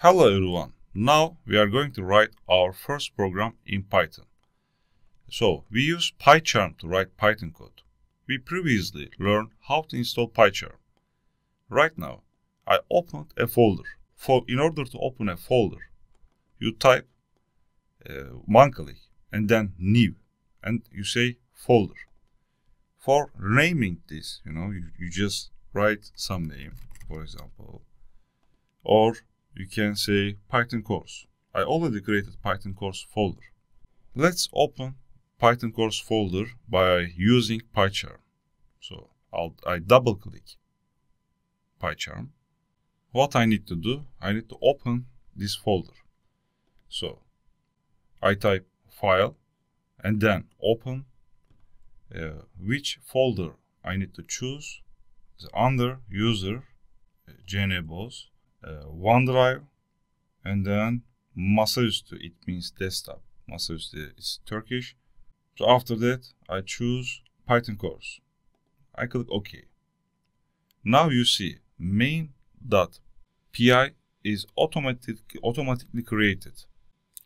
Hello everyone, now we are going to write our first program in Python. So we use PyCharm to write Python code. We previously learned how to install PyCharm. Right now I opened a folder. In order to open a folder, you type one click and then new and you say folder. For naming this, you just write some name, for example, or you can say Python course. I already created Python course folder. Let's open Python course folder by using PyCharm. So I double click PyCharm. What I need to do, I need to open this folder. So I type file and then open. Which folder I need to choose is under user, JNBoss, OneDrive, and then Masaüstü. It means desktop. Masaüstü is Turkish. So after that, I choose Python course. I click OK. Now you see main.py is automatically created.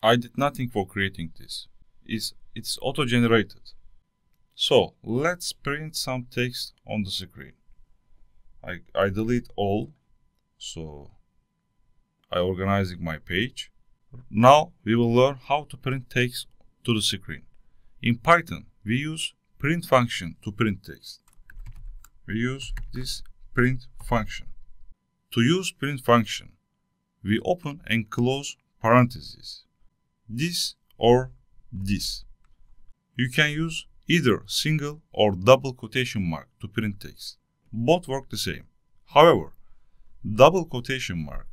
I did nothing for creating this. It's auto-generated. So let's print some text on the screen. I delete all. So I organizing my page. Now we will learn how to print text to the screen. In Python, we use print function to print text. We use this print function. To use print function, we open and close parentheses. This or this. You can use either single or double quotation mark to print text. Both work the same. However, double quotation mark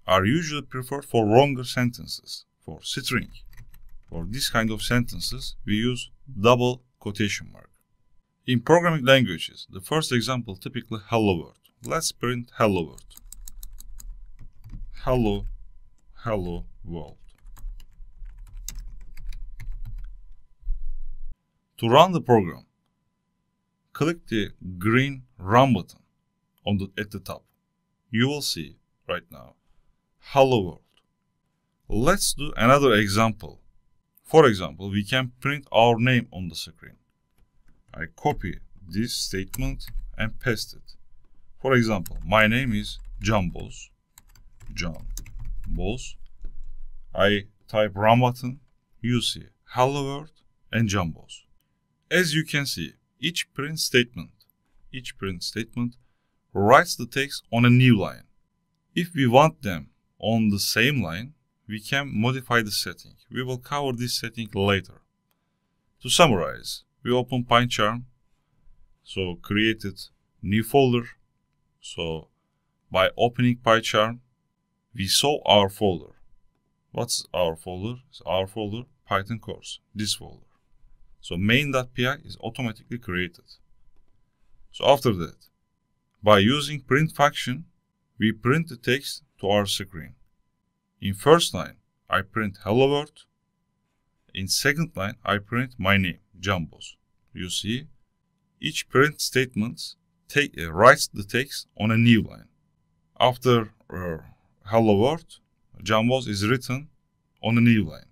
are usually preferred for longer sentences. For string, for this kind of sentences, we use double quotation mark. In programming languages, the first example typically hello world. Let's print hello world. Hello world. To run the program, click the green run button at the top. You will see right now, hello world. Let's do another example. For example, we can print our name on the screen. I copy this statement and paste it. For example, my name is Can Boz. I type run button. You see hello world and Can Boz. As you can see, each print statement writes the text on a new line. If we want them on the same line, we can modify the setting. We will cover this setting later. To summarize, we open PyCharm, so created new folder. So by opening PyCharm, we saw our folder. What's our folder? It's our folder Python course, this folder. So main.py is automatically created. So after that, by using print function, we print the text to our screen. In first line, I print hello world. In second line, I print my name, Can Boz. You see, each print statement writes the text on a new line. After hello world, Can Boz is written on a new line.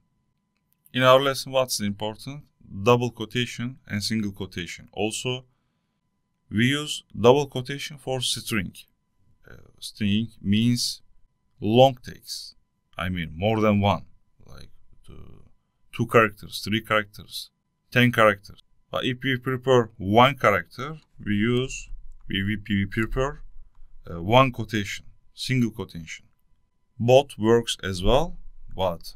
In our lesson, what's important? Double quotation and single quotation. Also, we use double quotation for string. String means long text. I mean more than one, like 2 characters, 3 characters, 10 characters. But if we prefer one character, we prefer one quotation, single quotation. Both works as well, but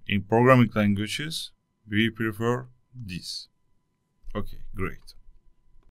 in programming languages, we prefer this. Okay, great.